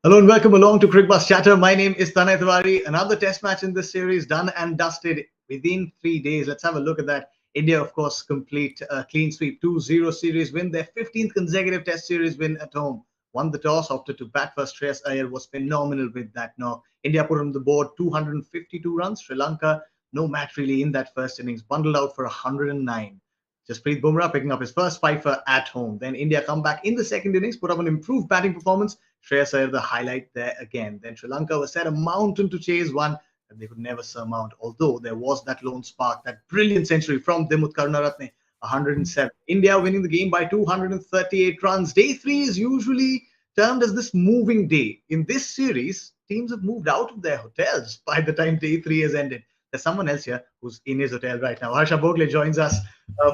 Hello and welcome along to Cricbuzz Chatter. My name is Tanay Tiwari. Another test match in this series done and dusted within 3 days. Let's have a look at that. India, of course, complete a clean sweep 2-0 series win, their 15th consecutive test series win at home. Won the toss, opted to bat first. Shreyas Iyer was phenomenal with that knock. India put on the board 252 runs. Sri Lanka, no match really in that first innings, bundled out for 109. Jasprit Bumrah picking up his first fifer at home. Then India come back in the second innings, put up an improved batting performance. Shreyas Iyer the highlight there again. Then Sri Lanka was set a mountain to chase, one that they could never surmount. Although there was that lone spark, that brilliant century from Dimuth Karunaratne, 107. India winning the game by 238 runs. Day three is usually termed as this moving day. In this series, teams have moved out of their hotels by the time day three has ended. There's someone else here who's in his hotel right now. Harsha Bhogle joins us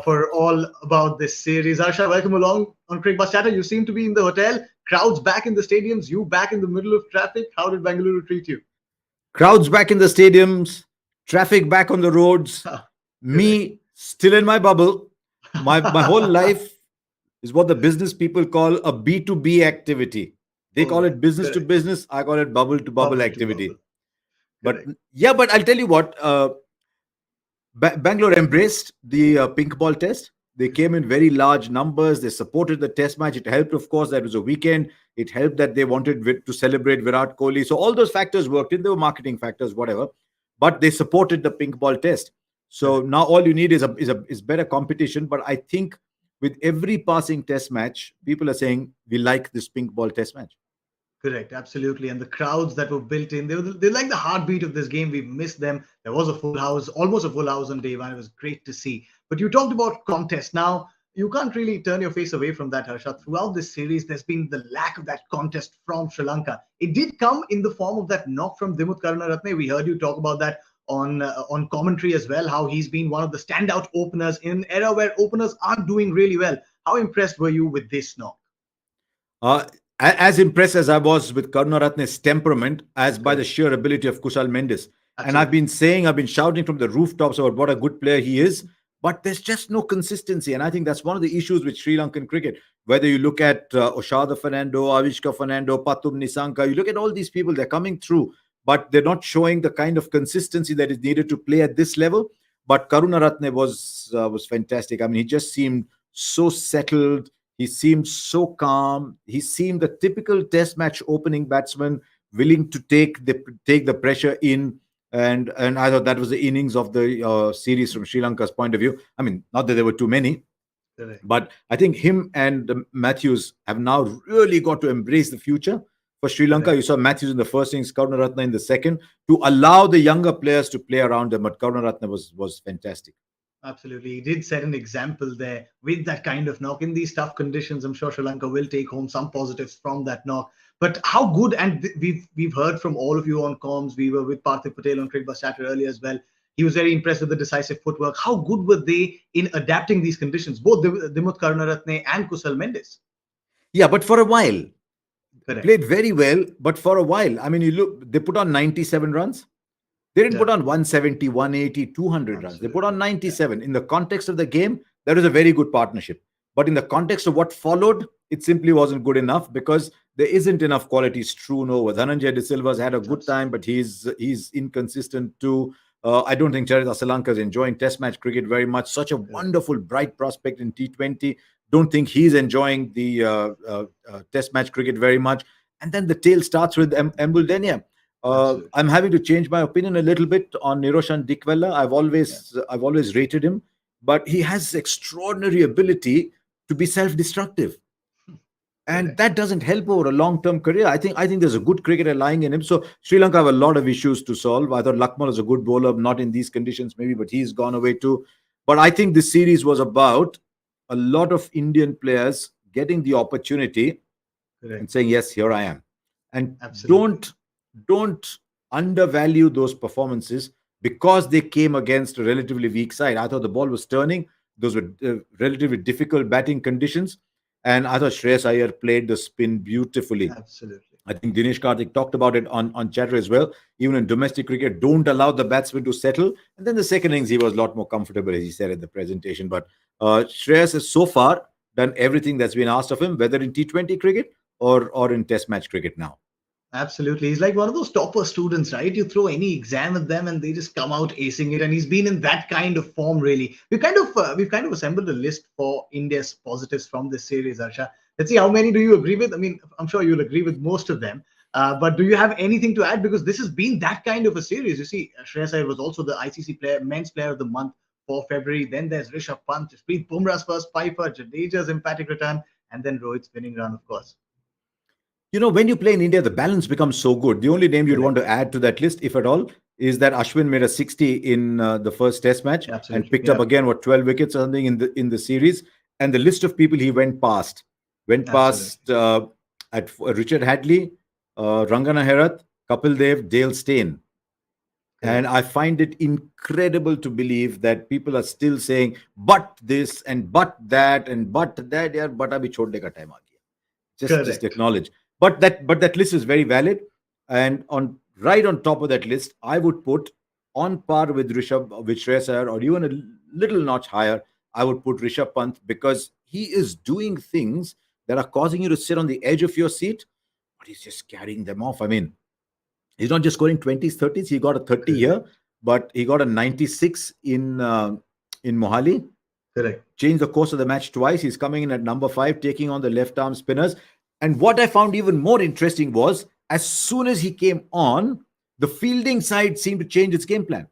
for all about this series. Harsha, welcome along on Cricbuzz Chatter. You seem to be in the hotel. Crowds back in the stadiums. You back in the middle of traffic. How did Bengaluru treat you? Crowds back in the stadiums, traffic back on the roads, me still in my bubble. My whole life is what the business people call a B2B activity. They call it business to business. I call it bubble to bubble activity. But yeah, but I'll tell you what, Bangalore embraced the pink ball test. They came in very large numbers. They supported the test match. It helped, of course, that it was a weekend. It helped that they wanted to celebrate Virat Kohli. So all those factors worked in. There were marketing factors, whatever. But they supported the pink ball test. So now all you need is better competition. But I think with every passing test match, people are saying we like this pink ball test match. Correct, absolutely. And the crowds that were built in, they're like the heartbeat of this game. We've missed them. There was a full house, almost a full house on day one. It was great to see. But you talked about contest. Now, you can't really turn your face away from that, Harsha. Throughout this series, there's been the lack of that contest from Sri Lanka. It did come in the form of that knock from Dimuth Karunaratne. We heard you talk about that on commentary as well, how he's been one of the standout openers in an era where openers aren't doing really well. How impressed were you with this knock? As impressed as I was with Karunaratne's temperament, as by the sheer ability of Kushal Mendes. Absolutely. And I've been shouting from the rooftops about what a good player he is, but there's just no consistency. And I think that's one of the issues with Sri Lankan cricket. Whether you look at Oshada Fernando, Avishka Fernando, Pathum Nisanka, you look at all these people, they're coming through, but they're not showing the kind of consistency that is needed to play at this level. But Karunaratne was fantastic. I mean, he just seemed so settled. He seemed so calm. He seemed the typical test match opening batsman, willing to take the pressure in. And I thought that was the innings of the series from Sri Lanka's point of view. I mean, not that there were too many, but I think him and Matthews have now really got to embrace the future. For Sri Lanka, you saw Matthews in the first innings, Karunaratne in the second, to allow the younger players to play around them. But Karunaratne was fantastic. Absolutely. He did set an example there with that kind of knock. In these tough conditions, I'm sure Sri Lanka will take home some positives from that knock. But how good, and we've heard from all of you on comms, we were with Parthiv Patel on Cricbuzz Chatter earlier as well. He was very impressed with the decisive footwork. How good were they in adapting these conditions, both Dimuth Karunaratne and Kusal Mendes? Yeah, but for a while. Played very well, but for a while. I mean, you look, they put on 97 runs. They didn't put on 170, 180, 200 runs. They put on 97. In the context of the game, that was a very good partnership. But in the context of what followed, it simply wasn't good enough because there isn't enough quality strewn over. Dhananjay De Silva's had a good time, but he's inconsistent too. I don't think Charit Asalanka is enjoying Test match cricket very much. Such a wonderful, bright prospect in T20. Don't think he's enjoying the Test match cricket very much. And then the tail starts with Embuldenia. I'm having to change my opinion a little bit on Niroshan Dikwella. I've always rated him, but he has extraordinary ability to be self-destructive, and that doesn't help over a long-term career. I think there's a good cricketer lying in him. So Sri Lanka have a lot of issues to solve. I thought Lakmal is a good bowler, not in these conditions maybe, but he's gone away too. But I think this series was about a lot of Indian players getting the opportunity and saying, yes, here I am. And don't undervalue those performances because they came against a relatively weak side. I thought the ball was turning. Those were relatively difficult batting conditions. And I thought Shreyas Iyer played the spin beautifully. Absolutely. I think Dinesh Karthik talked about it on Chatter as well. Even in domestic cricket, don't allow the batsman to settle. And then the second innings, he was a lot more comfortable, as he said at the presentation. But Shreyas has so far done everything that's been asked of him, whether in T20 cricket or in Test match cricket now. Absolutely. He's like one of those topper students, right? You throw any exam at them and they just come out acing it. And he's been in that kind of form, really. We've kind of assembled a list for India's positives from this series, Arsha. Let's see how many do you agree with? I mean, I'm sure you'll agree with most of them. But do you have anything to add? Because this has been that kind of a series. You see, Shreyas Iyer was also the ICC Men's Player of the Month for February. Then there's Rishabh Pant, Jasprit Bumrah's first fifer, Jadeja's emphatic return, and then Rohit's winning run, of course. When you play in India, the balance becomes so good. The only name you'd Correct. want to add to that list, if at all, is that Ashwin made a 60 in the first Test match and Absolutely. picked up Yeah. again 12 wickets or something in the series. And the list of people he went Absolutely. past Richard Hadley, Rangana Herath, Kapil Dev, Dale Steyn. And Correct. I find it incredible to believe that people are still saying, but this and but that and but that, yeah, but abhi chhodne ka time aa gaya. Just Correct. acknowledge. But that list is very valid. And right on top of that list, I would put on par with Shreyas Iyer, or even a little notch higher, I would put Rishabh Pant, because he is doing things that are causing you to sit on the edge of your seat, but he's just carrying them off. I mean, he's not just scoring 20s, 30s. He got a 30 here, Correct. but he got a 96 in Mohali. Correct. Changed the course of the match twice. He's coming in at number 5, taking on the left arm spinners. And what I found even more interesting was, as soon as he came on, the fielding side seemed to change its game plan,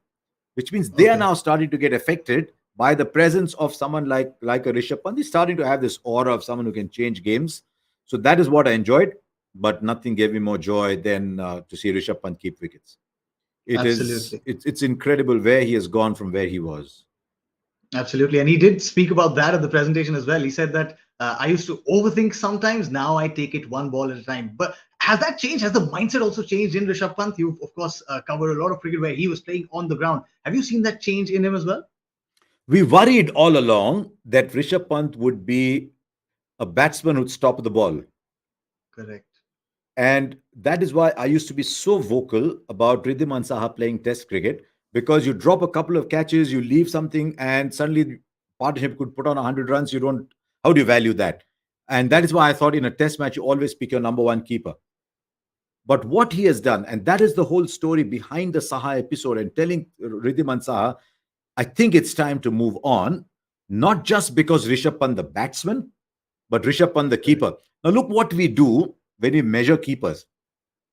which means they are Okay. now starting to get affected by the presence of someone like a Rishabh Pant. He's starting to have this aura of someone who can change games. So that is what I enjoyed, but nothing gave me more joy than to see Rishabh Pant keep wickets. Absolutely. It's incredible where he has gone from where he was. Absolutely. And he did speak about that at the presentation as well. He said that I used to overthink sometimes. Now I take it one ball at a time. But has that changed? Has the mindset also changed in Rishabh Pant? You've, of course, covered a lot of cricket where he was playing on the ground. Have you seen that change in him as well? We worried all along that Rishabh Pant would be a batsman who'd stop the ball. Correct. And that is why I used to be so vocal about Riddhiman Saha playing Test cricket, because you drop a couple of catches, you leave something, and suddenly the partnership could put on 100 runs. You don't, how do you value that? And that is why I thought in a Test match, you always pick your number one keeper. But what he has done, and that is the whole story behind the Saha episode, and telling Riddhiman Saha, I think it's time to move on, not just because Rishabh Pant the batsman, but Rishabh Pant the Correct. keeper. Now look what we do when we measure keepers.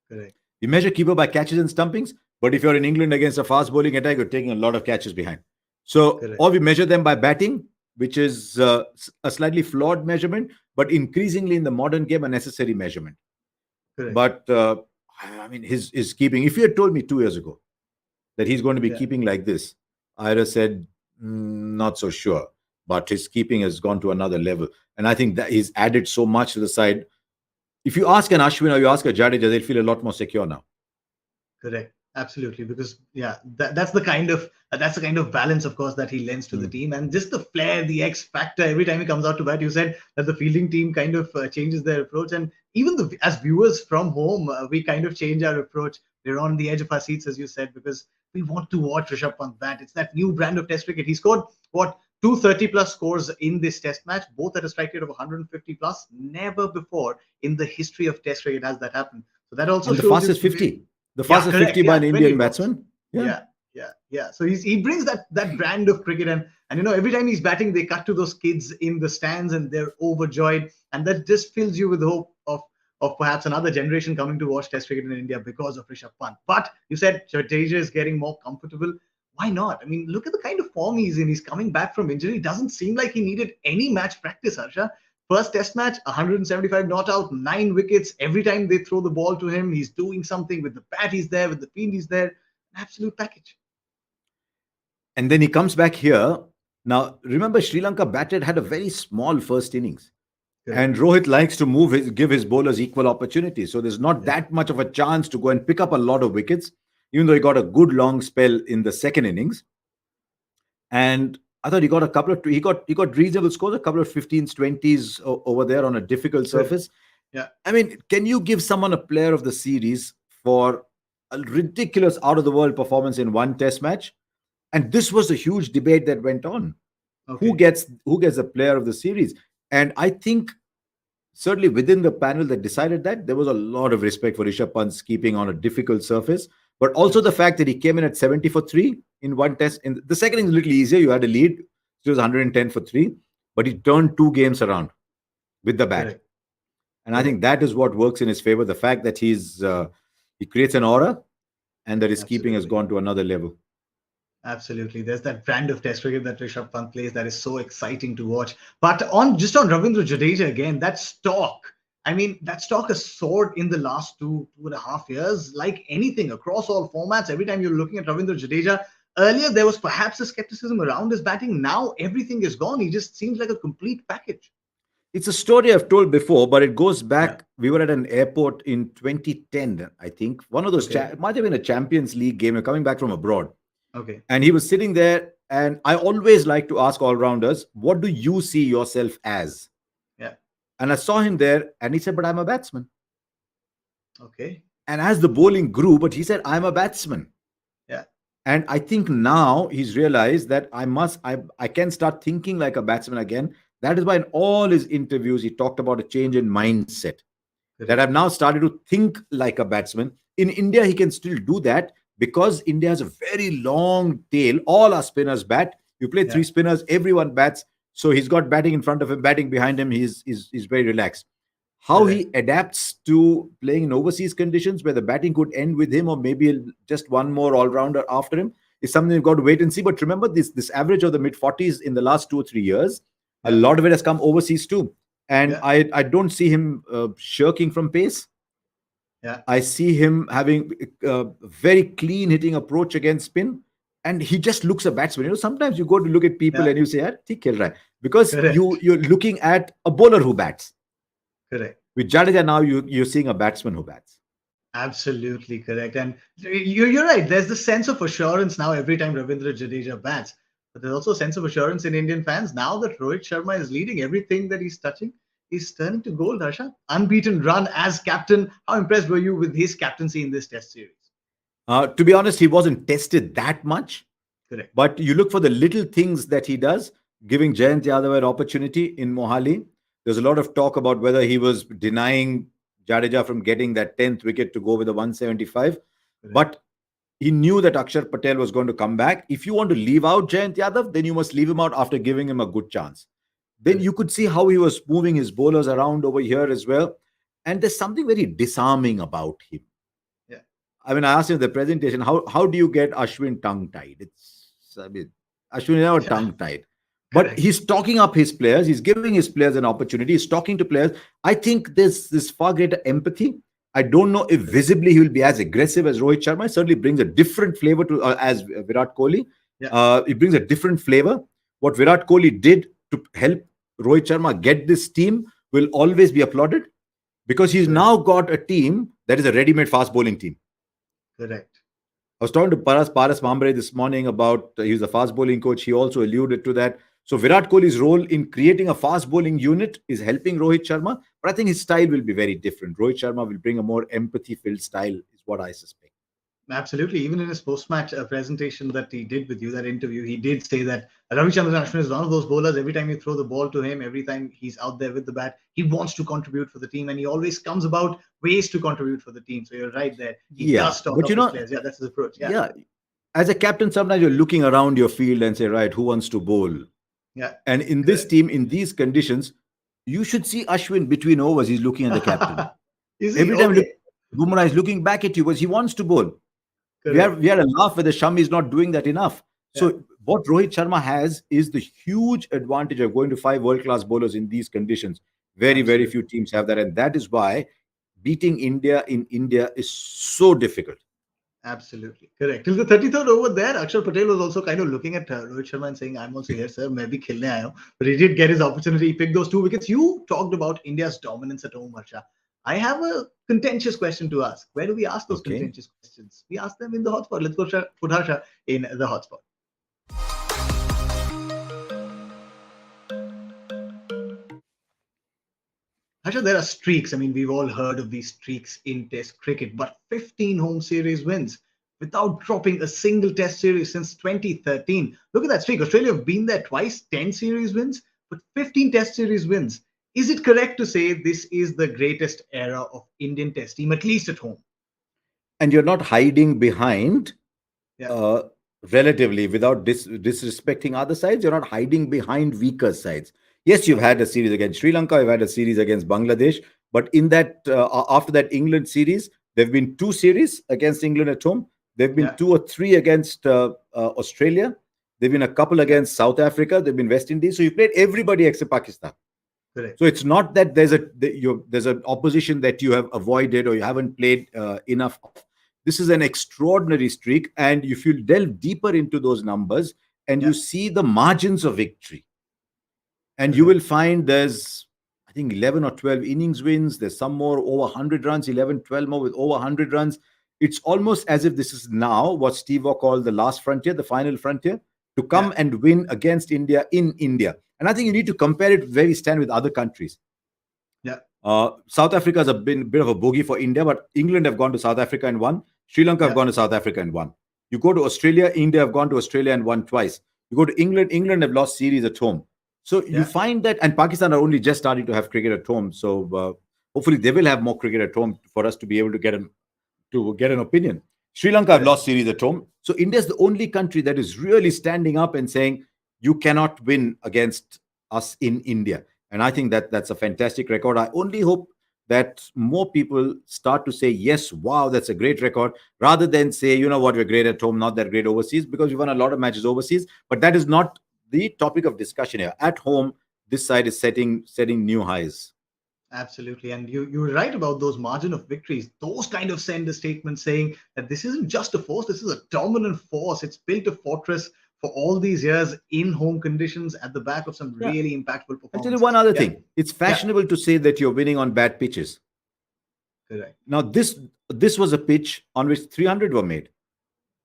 Correct. You measure keeper by catches and stumpings, but if you're in England against a fast bowling attack, you're taking a lot of catches behind. So, Correct. or we measure them by batting, which is a slightly flawed measurement, but increasingly in the modern game, a necessary measurement. Correct. But I mean, his keeping, if you had told me 2 years ago that he's going to be Yeah. keeping like this, I'd have said, not so sure. But his keeping has gone to another level. And I think that he's added so much to the side. If you ask an Ashwin or you ask a Jadeja, they'll feel a lot more secure now. Correct. Absolutely. Because yeah, that's the kind of balance, of course, that he lends to the team, and just the flair, the X factor. Every time he comes out to bat, you said that the fielding team kind of changes their approach, and even as viewers from home, we kind of change our approach. We're on the edge of our seats, as you said, because we want to watch Rishabh Pant bat. It's that new brand of Test cricket. He scored what 230 plus scores in this Test match, both at a strike rate of 150 plus. Never before in the history of Test cricket has that happened. So that also And the shows you. fastest 50. The Yeah, fastest 50 correct. by Yeah, an 20 Indian balls. batsman. Yeah. Yeah. So he brings that brand of cricket, and every time he's batting, they cut to those kids in the stands and they're overjoyed, and that just fills you with hope of perhaps another generation coming to watch Test cricket in India because of Rishabh Pant. But you said Jadeja is getting more comfortable. Why not? I mean, look at the kind of form he's in. He's coming back from injury. Doesn't seem like he needed any match practice, Harsha. First Test match, 175 not out, 9 wickets. Every time they throw the ball to him, he's doing something with the bat. He's there with the field. He's there. An absolute package. And then he comes back here. Now, remember, Sri Lanka had a very small first innings. And Correct. Rohit likes to give his bowlers equal opportunity. So there's not Yeah. that much of a chance to go and pick up a lot of wickets, even though he got a good long spell in the second innings. And I thought he got a couple of, he got reasonable scores, a couple of 15s, 20s over there on a difficult surface. Yeah. I mean, can you give someone a player of the series for a ridiculous out of the world performance in one Test match? And this was a huge debate that went on. Okay. Who gets the player of the series? And I think certainly within the panel that decided that, there was a lot of respect for Rishabh Pant's keeping on a difficult surface, but also the fact that he came in at 70 for 3 in one test. In the second is a little easier. You had a lead. It was 110 for 3, but he turned 2 games around with the bat. Correct. And I think that is what works in his favor. The fact that he creates an aura, and that his keeping has gone to another level. Absolutely. There's that brand of test cricket that Rishabh Pant plays that is so exciting to watch. But on Ravindra Jadeja again, that stock, I mean, that stock has soared in the last 2.5 years, like anything across all formats. Every time you're looking at Ravindra Jadeja, earlier there was perhaps a skepticism around his batting. Now everything is gone. He just seems like a complete package. It's a story I've told before, but it goes back. Yeah. We were at an airport in 2010, I think. One of those, it might have been a Champions League game. We're coming back from abroad. Okay. And he was sitting there, and I always like to ask all-rounders, what do you see yourself as? Yeah. And I saw him there, and he said, but I'm a batsman. Okay. And as the bowling grew, but he said, I'm a batsman. Yeah. And I think now he's realized that I can start thinking like a batsman again. That is why in all his interviews, he talked about a change in mindset. Correct. That I've now started to think like a batsman. In India, he can still do that because India has a very long tail. All our spinners bat. You play 3 spinners, everyone bats. So he's got batting in front of him, batting behind him. He's very relaxed. How he adapts to playing in overseas conditions where the batting could end with him or maybe just one more all-rounder after him is something we've got to wait and see. But remember, this average of the mid-40s in the last 2 or 3 years, a lot of it has come overseas too. And I don't see him shirking from pace. Yeah, I see him having a very clean hitting approach against spin. And he just looks a batsman. You know, sometimes you go to look at people and you say, "Theek khel raha hai," because you're looking at a bowler who bats. Correct. With Jadeja now, you're seeing a batsman who bats. Absolutely correct. And you're right. There's the sense of assurance now every time Ravindra Jadeja bats. But there's also a sense of assurance in Indian fans. Now that Rohit Sharma is leading, everything that he's touching is turning to gold, Harsha. Unbeaten run as captain. How impressed were you with his captaincy in this test series? To be honest, he wasn't tested that much. Correct. But you look for the little things that he does, giving Jayant Yadav an opportunity in Mohali. There's a lot of talk about whether he was denying Jadeja from getting that 10th wicket to go with the 175. Correct. But he knew that Akshar Patel was going to come back. If you want to leave out Jayant Yadav, then you must leave him out after giving him a good chance. Then you could see how he was moving his bowlers around over here as well. And there's something very disarming about him. Yeah. I mean, I asked him in the presentation, how do you get Ashwin tongue-tied? Ashwin is never tongue-tied. But he's talking up his players. He's giving his players an opportunity. He's talking to players. I think there's this far greater empathy. I don't know if visibly he will be as aggressive as Rohit Sharma. It certainly brings a different flavor to as Virat Kohli. Yeah. It brings a different flavor. What Virat Kohli did to help Rohit Sharma get this team will always be applauded because he's now got a team that is a ready-made fast bowling team. Correct. I was talking to Paras Mambre this morning about he's a fast bowling coach. He also alluded to that. So Virat Kohli's role in creating a fast bowling unit is helping Rohit Sharma, but I think his style will be very different. Rohit Sharma will bring a more empathy-filled style, is what I suspect. Absolutely. Even in his post-match presentation that he did with you, that interview, he did say that Ravichandran Ashwin is one of those bowlers. Every time you throw the ball to him, every time he's out there with the bat, he wants to contribute for the team, and he always comes about ways to contribute for the team. So you're right there. He does talk about his players. Yeah, that's his approach. Yeah. As a captain, sometimes you're looking around your field and say, right, who wants to bowl? Yeah. And in this team, in these conditions, you should see Ashwin between overs. He's looking at the captain. Every time Bumrah is looking back at you because he wants to bowl. We had a laugh whether Shami is not doing that enough. So what Rohit Sharma has is the huge advantage of going to 5 world-class bowlers in these conditions. Very few teams have that. And that is why beating India in India is so difficult. Absolutely correct. Till the 33rd over there, Akshar Patel was also kind of looking at Rohit Sharma and saying, "I'm also here, sir. Maybe khelne aayo." But he did get his opportunity. He picked those 2 wickets. You talked about India's dominance at home, Harsha. I have a contentious question to ask. Where do we ask those contentious questions? We ask them in the hotspot. Let's go put Harsha in the hotspot. Harsha, there are streaks. I mean, we've all heard of these streaks in Test cricket, but 15 home series wins without dropping a single Test series since 2013. Look at that streak. Australia have been there twice, 10 series wins, but 15 Test series wins. Is it correct to say this is the greatest era of Indian Test team, at least at home? And you're not hiding behind, Yeah, uh, relatively, without disrespecting other sides, you're not hiding behind weaker sides. Yes, you've okay, had a series against Sri Lanka, you've had a series against Bangladesh, but in that, after that England series, there have been two series against England at home. There have been yeah, two or three against Australia. There have been a couple yeah, against South Africa. There have been West Indies. So you played everybody except Pakistan. correct, So it's not that there's an opposition that you have avoided or you haven't played enough of. This is an extraordinary streak, and if you delve deeper into those numbers and you yeah, see the margins of victory, and you will correct, find there's, I think, 11 or 12 innings wins. There's some more over 100 runs, 11, 12 more with over 100 runs. It's almost as if this is now what Steve Waugh called the last frontier, the final frontier, to yeah, come and win against India in India. And I think you need to compare it where we stand with other countries. yeah, South Africa has been a bit of a bogey for India, but England have gone to South Africa and won. Sri Lanka have yeah, gone to South Africa and won. You go to Australia, India have gone to Australia and won twice. You go to England, England have lost series at home. So you yeah, find that, and Pakistan are only just starting to have cricket at home. So hopefully they will have more cricket at home for us to be able to get an opinion. Sri Lanka have correct, lost series at home. So India is the only country that is really standing up and saying, you cannot win against us in India. And I think that that's a fantastic record. I only hope that more people start to say, yes, wow, that's a great record, rather than say, you know what, we're great at home, not that great overseas, because we won a lot of matches overseas. But that is not the topic of discussion here. At home, this side is setting new highs. absolutely. And you're right about those margin of victories. Those kind of send a statement saying that this isn't just a force, this is a dominant force. It's built a fortress for all these years in home conditions at the back of some Yeah. really impactful I'll tell you one performances. other Yeah, thing. It's yeah, fashionable to say that you're winning on bad pitches. correct. Now, this was a pitch on which 300 were made.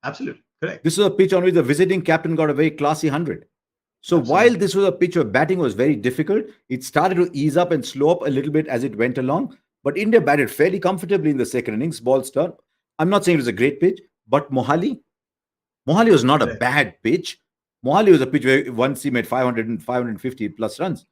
Absolutely, correct. This was a pitch on which the visiting captain got a very classy 100. So while Absolutely, this was a pitch where batting was very difficult, it started to ease up and slow up a little bit as it went along. But India batted fairly comfortably in the second innings. Balls turned. I'm not saying it was a great pitch, but Mohali was not a correct. bad pitch. Mohali was a pitch where once he made 500 and 550 plus runs.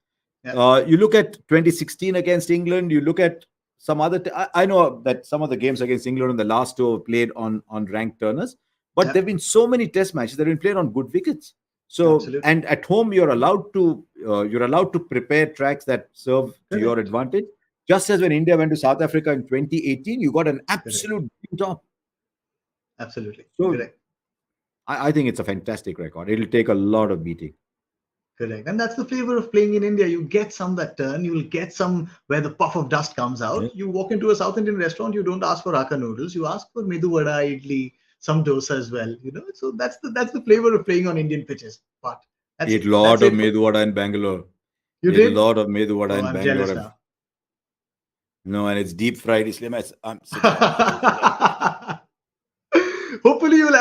Yeah, You look at 2016 against England. You look at some other. I know that some of the games against England in the last two were played on ranked turners, but yeah, there have been so many Test matches that have been played on good wickets. So, absolutely, and at home you're allowed to prepare tracks that serve to your correct, advantage. Just as when India went to South Africa in 2018, you got an correct, absolute top. absolutely, So correct. I think it's a fantastic record. It'll take a lot of beating. Correct. And that's the flavor of playing in India. You get some that turn, you'll get some where the puff of dust comes Yeah. out. You walk into a South Indian restaurant, you don't ask for raka noodles, you ask for medu vada, idli, some dosa as well. So that's the flavor of playing on Indian pitches. But Eat a that's lot of it for medu vada in Bangalore. you Eat a did? lot of medu vada Oh, in I'm Bangalore. jealous now. No, and it's deep fried. I'm sitting on the floor. Hopefully you'll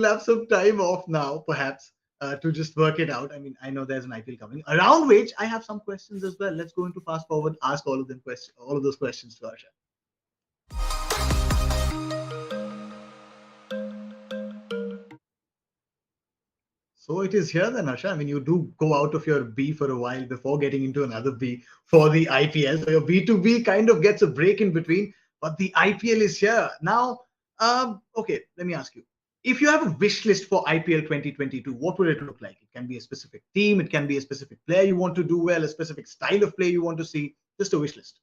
have some time off now, perhaps, to just work it out. I mean, I know there's an IPL coming, around which I have some questions as well. Let's go into fast forward, ask all of those questions to Harsha. So it is here then, Harsha. I mean, you do go out of your B for a while before getting into another B for the IPL. So your B2B kind of gets a break in between, but the IPL is here. Now, okay, let me ask you. If you have a wish list for IPL 2022, what would it look like? It can be a specific team, it can be a specific player you want to do well, a specific style of play you want to see, just a wish list.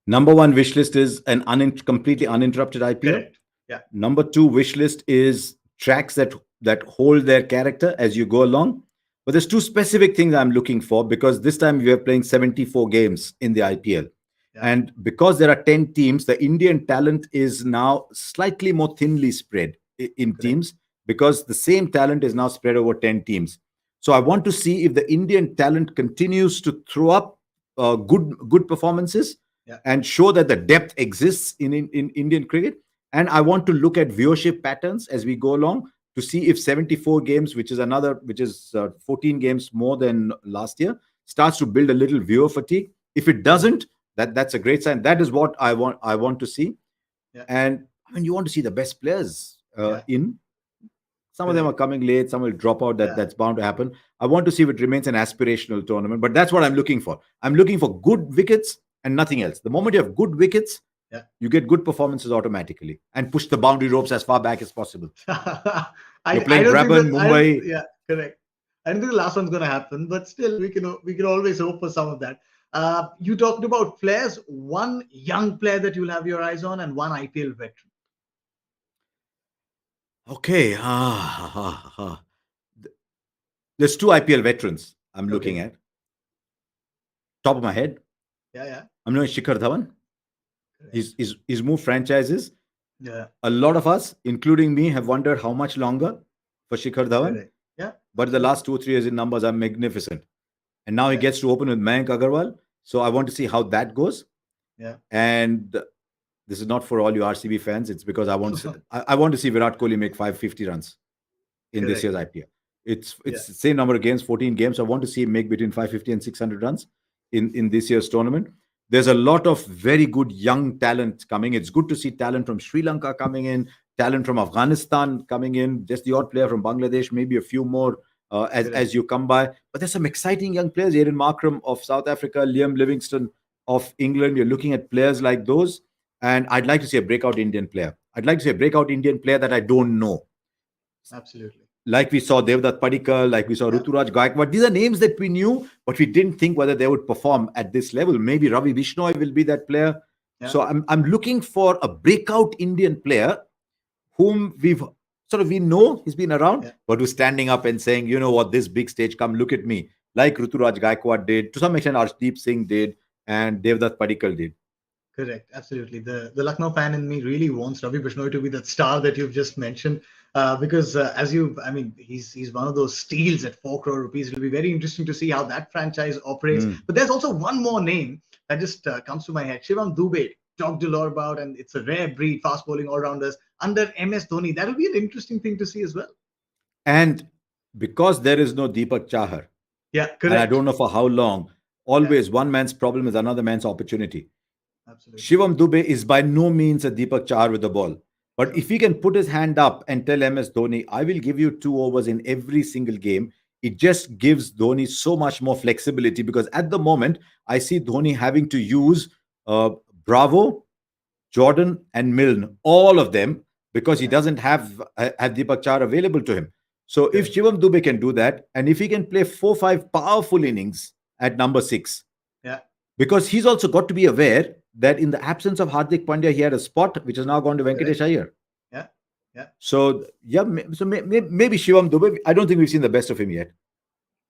Number one wish list is an completely uninterrupted IPL. Correct. Yeah. Number two wish list is tracks that hold their character as you go along. But there's two specific things I'm looking for, because this time we are playing 74 games in the IPL. Yeah. And because there are 10 teams, the Indian talent is now slightly more thinly spread in Correct. teams, because the same talent is now spread over 10 teams. So I want to see if the Indian talent continues to throw up good performances, Yeah. and show that the depth exists in Indian cricket. And I want to look at viewership patterns as we go along to see if 74 games, which is 14 games more than last year, starts to build a little viewer fatigue. If it doesn't, that's a great sign. That is what I want to see. Yeah. And I mean, you want to see the best players Yeah. in. Some of them are coming late, some will drop out. That's bound to happen. I want to see if it remains an aspirational tournament, but that's what I'm looking for. I'm looking for good wickets and nothing else. The moment you have good wickets, you get good performances automatically and push the boundary ropes as far back as possible. You're playing Brabant, Mumbai. Yeah, correct. I don't think the last one's going to happen, but still, we can always hope for some of that. You talked about players. One young player that you'll have your eyes on, and one IPL veteran. Okay. There's two IPL veterans I'm looking at. Top of my head. Yeah. I'm knowing Shikhar Dhawan. He's moved franchises. Yeah. A lot of us, including me, have wondered how much longer for Shikhar Dhawan. Correct. Yeah. But the last 2 or 3 years in numbers are magnificent. And now he gets to open with Mayank Agarwal. So I want to see how that goes. Yeah. And this is not for all you RCB fans. It's because I want to see Virat Kohli make 550 runs in this year's IPL. It's the same number of games, 14 games. I want to see him make between 550 and 600 runs in this year's tournament. There's a lot of very good young talent coming. It's good to see talent from Sri Lanka coming in, talent from Afghanistan coming in, just the odd player from Bangladesh, maybe a few more as you come by. But there's some exciting young players. Aiden Markram of South Africa, Liam Livingston of England. You're looking at players like those. And I'd like to see a breakout Indian player. I'd like to see a breakout Indian player that I don't know. Absolutely. Like we saw Devdutt Padikkal, like we saw Ruturaj Gaikwad. These are names that we knew, but we didn't think whether they would perform at this level. Maybe Ravi Bishnoi will be that player. Yeah. So I'm looking for a breakout Indian player whom we know he's been around, but who's standing up and saying, you know what, this big stage, come look at me. Like Ruturaj Gaikwad did, to some extent Arshdeep Singh did, and Devdutt Padikkal did. Correct, absolutely. The Lucknow fan in me really wants Ravi Bishnoi to be that star that you've just mentioned, because he's one of those steals at 4 crore rupees. It'll be very interesting to see how that franchise operates. But there's also one more name that just comes to my head: Shivam Dube. Talked a lot about, and it's a rare breed, fast bowling all-rounders under MS Dhoni. That'll be an interesting thing to see as well. And because there is no Deepak Chahar, correct. And I don't know for how long. Always one man's problem is another man's opportunity. Absolutely. Shivam Dube is by no means a Deepak Chahar with the ball. But if he can put his hand up and tell MS Dhoni, I will give you 2 overs in every single game, it just gives Dhoni so much more flexibility, because at the moment, I see Dhoni having to use Bravo, Jordan and Milne, all of them, because he doesn't have Deepak Chahar available to him. So if Shivam Dube can do that, and if he can play 4-5 powerful innings at number 6, because he's also got to be aware that in the absence of Hardik Pandya, he had a spot which has now gone to Venkatesh Iyer. So maybe Shivam Dube. I don't think we've seen the best of him yet.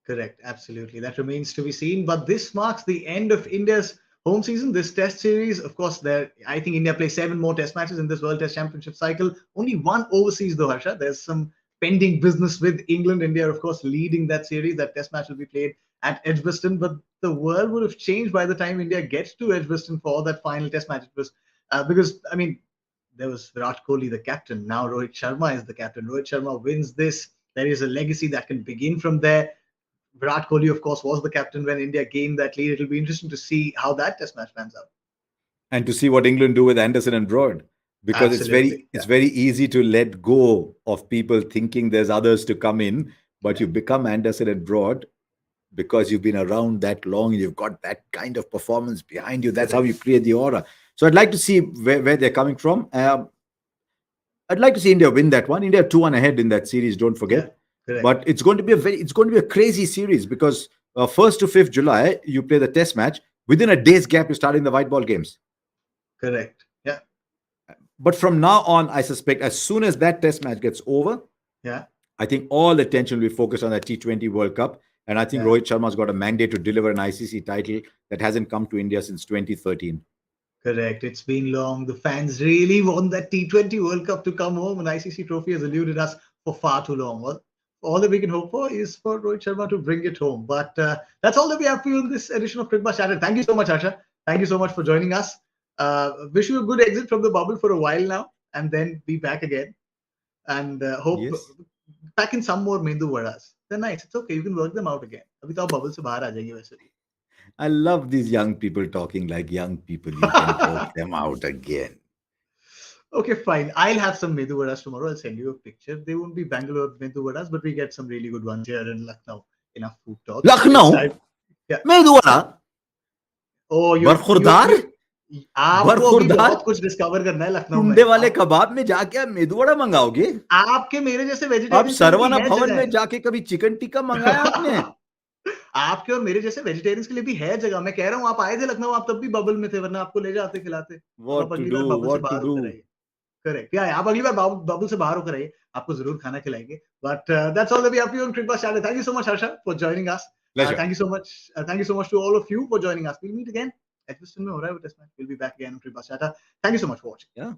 Correct, absolutely. That remains to be seen. But this marks the end of India's home season, this test series. Of course, I think India plays 7 more test matches in this World Test Championship cycle. Only 1 overseas though, Harsha. There's some pending business with England. India, of course, leading that series. That test match will be played at Edgbaston, but the world would have changed by the time India gets to Edgbaston for that final test match. It was because there was Virat Kohli, the captain. Now Rohit Sharma is the captain. Rohit Sharma wins this. There is a legacy that can begin from there. Virat Kohli, of course, was the captain when India gained that lead. It'll be interesting to see how that test match pans out. And to see what England do with Anderson and Broad. Because it's very easy to let go of people thinking there's others to come in, but you become Anderson and Broad because you've been around that long, you've got that kind of performance behind you. That's how you create the aura. So I'd like to see where they're coming from. I'd like to see India win that one. India 2-1 ahead in that series, don't forget. But it's going to be a crazy series, because 1st to 5th July you play the test match. Within a day's gap, you're starting the white ball games. Correct. Yeah. But from now on, I suspect as soon as that test match gets over, I think all attention will be focused on that T20 World Cup. And I think Rohit Sharma's got a mandate to deliver an ICC title that hasn't come to India since 2013. Correct. It's been long. The fans really want that T20 World Cup to come home. An ICC trophy has eluded us for far too long. Well, all that we can hope for is for Rohit Sharma to bring it home. But that's all that we have for you in this edition of Cricbuzz Chatter. Thank you so much, Harsha. Thank you so much for joining us. Wish you a good exit from the bubble for a while now, and then be back again. And hope back in some more Mendu Vadas. They're nice. It's okay. You can work them out again. Abhi to bubble se bahar aa jayenge वैसे भी. I love these young people talking like young people. You can work them out again. Okay, fine. I'll have some medu vadas tomorrow. I'll send you a picture. They won't be Bangalore medu vadas, but we get some really good ones here in Lucknow. Enough food talk. It's Lucknow time. Yeah. Medu vada Oh, बरखुरदार आपको अभी बरखुरदार बहुत कुछ discover करना है लखनऊ में। टुंडे वाले कबाब में जाके आप मेदू वड़ा मंगाओगे? आपके मेरे जैसे आप वेजिटेरियन सरवना भवन में जाके कभी चिकन टिक्का मंगाया आपने? आपके और मेरे जैसे वेजिटेरियंस के लिए भी है जगह। मैं कह रहा हूँ आप आए थे लखनऊ, आप तब भी बबल में थे, वरना आपको ले जाते खिलाते। What to do? What to do? Correct. या आप अगली बार बबल से बाहर होकर आइए, आपको जरूर खाना खिलाएंगे। But that's all that we have for Cricbuzz Chatter. Thank you so much Harsha for joining us. Thank you so much to all of you for joining us. We'll meet again. Edwin में हो रहा है वो test match. We'll be back again on Cricbuzz Chatter. Thank you so much for watching. Yeah.